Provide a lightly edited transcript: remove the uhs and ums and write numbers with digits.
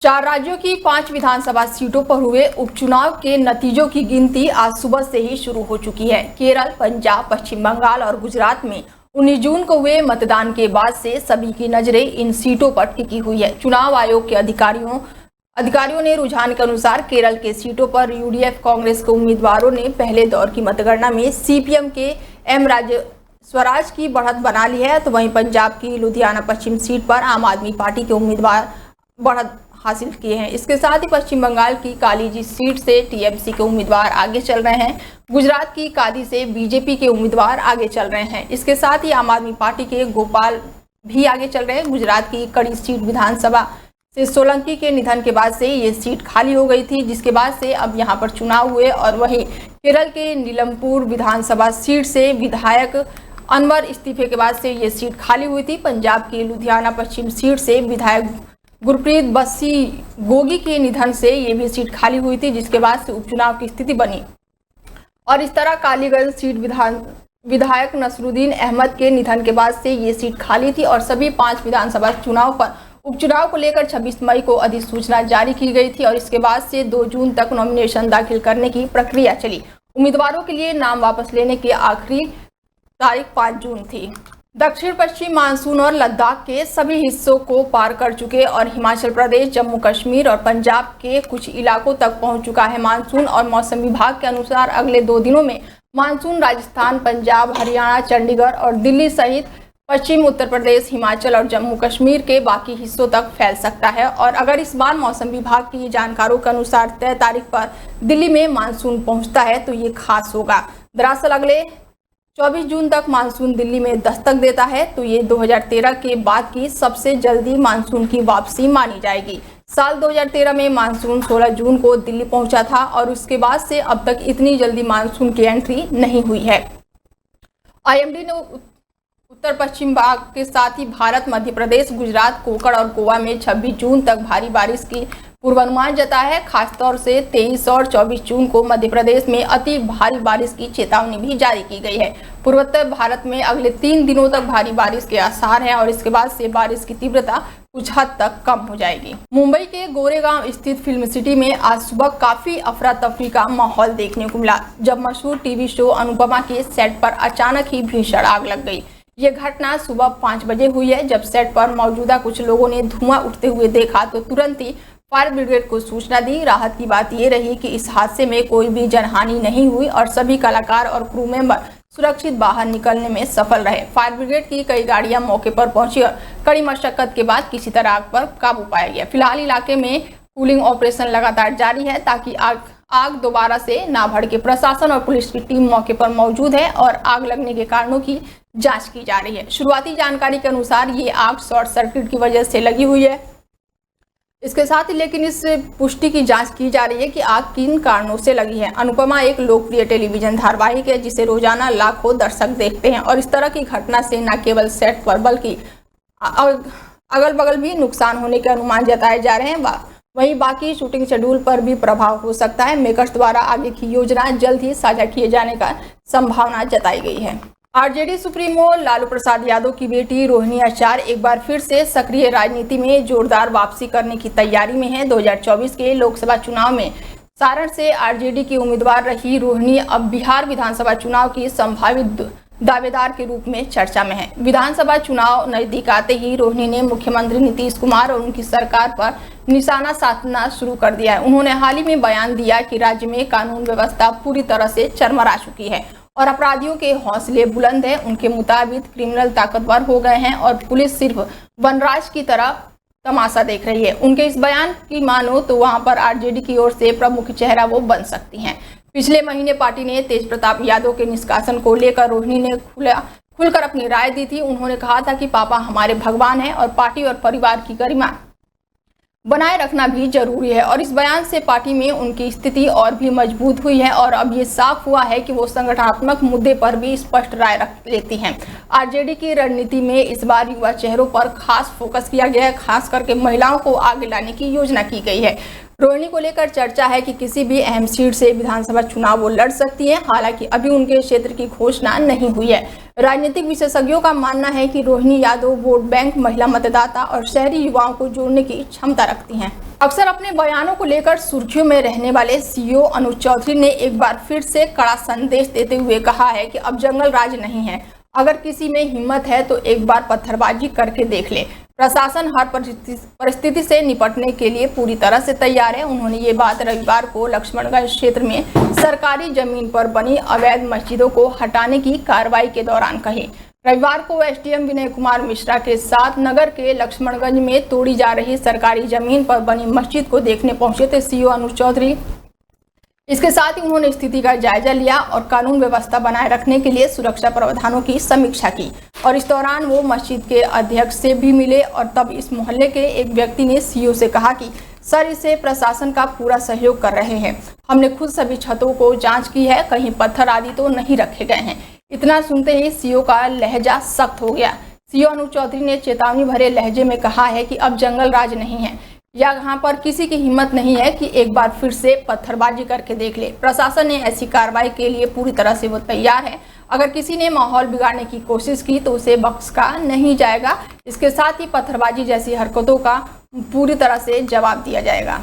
चार राज्यों की 5 विधानसभा सीटों पर हुए उपचुनाव के नतीजों की गिनती आज सुबह से ही शुरू हो चुकी है। केरल, पंजाब, पश्चिम बंगाल और गुजरात में 19 जून को हुए मतदान के बाद से सभी की नजरें इन सीटों पर टिकी हुई है। चुनाव आयोग के अधिकारियों ने रुझान के अनुसार केरल के सीटों पर यूडीएफ कांग्रेस के उम्मीदवारों ने पहले दौर की मतगणना में सीपीएम के एम राज्य स्वराज की बढ़त बना ली है, तो वहीं पंजाब की लुधियाना पश्चिम सीट पर आम आदमी पार्टी के उम्मीदवार बढ़त हासिल किए हैं। इसके साथ ही पश्चिम बंगाल की कालीजी सीट से टीएमसी के उम्मीदवार आगे चल रहे हैं। गुजरात की कादी से बीजेपी के उम्मीदवार आगे चल रहे हैं। इसके साथ ही आम आदमी पार्टी के गोपाल भी आगे चल रहे हैं। गुजरात की कड़ी सीट विधानसभा से सोलंकी के निधन के बाद से ये सीट खाली हो गई थी, जिसके बाद से अब यहाँ पर चुनाव हुए। और वहीं केरल के नीलमपुर विधानसभा सीट से विधायक अनवर इस्तीफे के बाद से ये सीट खाली हुई थी। पंजाब की लुधियाना पश्चिम सीट से विधायक गुरप्रीत बस्सी गोगी के निधन से ये भी सीट खाली हुई थी, जिसके बाद से उपचुनाव की स्थिति बनी। और इस तरह कालीगंज सीट विधायक नसरुद्दीन अहमद के निधन के बाद से ये सीट खाली थी और सभी 5 विधानसभा चुनाव पर उपचुनाव को लेकर 26 मई को अधिसूचना जारी की गई थी और इसके बाद से 2 जून तक नॉमिनेशन दाखिल करने की प्रक्रिया चली। उम्मीदवारों के लिए नाम वापस लेने की आखिरी तारीख 5 जून थी। दक्षिण पश्चिम मानसून और लद्दाख के सभी हिस्सों को पार कर चुके और हिमाचल प्रदेश, जम्मू कश्मीर और पंजाब के कुछ इलाकों तक पहुंच चुका है मानसून। और मौसम विभाग के अनुसार अगले 2 दिनों में मानसून राजस्थान, पंजाब, हरियाणा, चंडीगढ़ और दिल्ली सहित पश्चिम उत्तर प्रदेश, हिमाचल और जम्मू कश्मीर के बाकी हिस्सों तक फैल सकता है। और अगर इस बार मौसम विभाग की जानकारों के अनुसार तय तारीख पर दिल्ली में मानसून पहुँचता है तो ये खास होगा। दरअसल अगले 24 जून तक मानसून दिल्ली में दस्तक देता है तो ये 2013 के बाद की सबसे जल्दी मानसून की वापसी मानी जाएगी। साल 2013 में मानसून 16 जून को दिल्ली पहुंचा था और उसके बाद से अब तक इतनी जल्दी मानसून की एंट्री नहीं हुई है। आईएमडी ने उत्तर पश्चिम भाग के साथ ही भारत, मध्य प्रदेश, गुजरात, कोंकण और गोवा में 26 जून तक भारी बारिश की पूर्वानुमान जताया है। खासतौर से 23 और 24 जून को मध्य प्रदेश में अति भारी बारिश की चेतावनी भी जारी की गई है। पूर्वोत्तर भारत में अगले 3 दिनों तक भारी बारिश के आसार हैं और इसके बाद से बारिश की तीव्रता कुछ हद तक कम हो जाएगी। मुंबई के गोरेगांव स्थित फिल्म सिटी में आज सुबह काफी अफरा तफरी का माहौल देखने को मिला, जब मशहूर टीवी शो अनुपमा के सेट पर अचानक ही भीषण आग लग गई। ये घटना सुबह 5 बजे हुई है। जब सेट पर मौजूदा कुछ लोगों ने धुआं उठते हुए देखा तो तुरंत ही फायर ब्रिगेड को सूचना दी। राहत की बात ये रही कि इस हादसे में कोई भी जनहानि नहीं हुई और सभी कलाकार और क्रू मेंबर सुरक्षित बाहर निकलने में सफल रहे। फायर ब्रिगेड की कई गाड़ियां मौके पर पहुंची और कड़ी मशक्कत के बाद किसी तरह आग पर काबू पाया गया। फिलहाल इलाके में कूलिंग ऑपरेशन लगातार जारी है ताकि आग दोबारा से ना भड़के। प्रशासन और पुलिस की टीम मौके पर मौजूद है और आग लगने के कारणों की जांच की जा रही है। शुरुआती जानकारी के अनुसार ये आग शॉर्ट सर्किट की वजह से लगी हुई है। इसके साथ ही लेकिन इस पुष्टि की जांच की जा रही है कि आग किन कारणों से लगी है। अनुपमा एक लोकप्रिय टेलीविजन धारावाहिक है जिसे रोजाना लाखों दर्शक देखते हैं और इस तरह की घटना से न केवल सेट पर बल्कि अगल बगल भी नुकसान होने के अनुमान जताए जा रहे हैं। वहीं बाकी शूटिंग शेड्यूल पर भी प्रभाव हो सकता है। मेकर्स द्वारा आगे की योजना जल्द ही साझा किए जाने का संभावना जताई गई है। आरजेडी सुप्रीमो लालू प्रसाद यादव की बेटी रोहिणी आचार्य एक बार फिर से सक्रिय राजनीति में जोरदार वापसी करने की तैयारी में है। 2024 के लोकसभा चुनाव में सारण से आरजेडी की उम्मीदवार रही रोहिणी अब बिहार विधानसभा चुनाव की संभावित दावेदार के रूप में चर्चा में है। विधानसभा चुनाव नजदीक आते ही रोहिणी ने मुख्यमंत्री नीतीश कुमार और उनकी सरकार पर निशाना साधना शुरू कर दिया है। उन्होंने हाल ही में बयान दिया कि राज्य में कानून व्यवस्था पूरी तरह से चरमरा चुकी है और अपराधियों के हौसले बुलंद हैं। उनके मुताबिक क्रिमिनल ताकतवर हो गए हैं और पुलिस सिर्फ वनराज की तरह तमाशा देख रही है। उनके इस बयान की मानो तो वहां पर आरजेडी की ओर से प्रमुख चेहरा वो बन सकती हैं। पिछले महीने पार्टी ने तेज प्रताप यादव के निष्कासन को लेकर रोहिणी ने खुलकर अपनी राय दी थी। उन्होंने कहा था कि पापा हमारे भगवान हैं और पार्टी और परिवार की गरिमा बनाए रखना भी जरूरी है। और इस बयान से पार्टी में उनकी स्थिति और भी मजबूत हुई है और अब ये साफ हुआ है कि वो संगठनात्मक मुद्दे पर भी स्पष्ट राय रख लेती हैं। आरजेडी की रणनीति में इस बार युवा चेहरों पर खास फोकस किया गया है। खास करके महिलाओं को आगे लाने की योजना की गई है। रोहिणी को लेकर चर्चा है कि किसी भी अहम सीट से विधानसभा चुनाव वो लड़ सकती हैं। हालांकि अभी उनके क्षेत्र की घोषणा नहीं हुई है। राजनीतिक विशेषज्ञों का मानना है कि रोहिणी यादव वोट बैंक, महिला मतदाता और शहरी युवाओं को जोड़ने की क्षमता रखती हैं। अक्सर अपने बयानों को लेकर सुर्खियों में रहने वाले सीईओ अनुज चौधरी ने एक बार फिर से कड़ा संदेश देते हुए कहा है कि अब जंगल राज नहीं है। अगर किसी में हिम्मत है तो एक बार पत्थरबाजी करके देख ले। प्रशासन हर परिस्थिति से निपटने के लिए पूरी तरह से तैयार है। उन्होंने ये बात रविवार को लक्ष्मणगंज क्षेत्र में सरकारी जमीन पर बनी अवैध मस्जिदों को हटाने की कार्रवाई के दौरान कही। रविवार को एसडीएम विनय कुमार मिश्रा के साथ नगर के लक्ष्मणगंज में तोड़ी जा रही सरकारी जमीन पर बनी मस्जिद को देखने पहुंचे थे सीईओ अनुज चौधरी। इसके साथ ही उन्होंने स्थिति का जायजा लिया और कानून व्यवस्था बनाए रखने के लिए सुरक्षा प्रावधानों की समीक्षा की। और इस दौरान वो मस्जिद के अध्यक्ष से भी मिले और तब इस मोहल्ले के एक व्यक्ति ने सीईओ से कहा कि सर, इसे प्रशासन का पूरा सहयोग कर रहे हैं। हमने खुद सभी छतों को जांच की है, कहीं पत्थर आदि तो नहीं रखे गए हैं। इतना सुनते ही सीईओ का लहजा सख्त हो गया। सीईओ अनुज चौधरी ने चेतावनी भरे लहजे में कहा है कि अब जंगल राज नहीं है, या यहाँ पर किसी की हिम्मत नहीं है कि एक बार फिर से पत्थरबाजी करके देख ले। प्रशासन ने ऐसी कार्रवाई के लिए पूरी तरह से वो तैयार है। अगर किसी ने माहौल बिगाड़ने की कोशिश की तो उसे बख्शा नहीं जाएगा। इसके साथ ही पत्थरबाजी जैसी हरकतों का पूरी तरह से जवाब दिया जाएगा।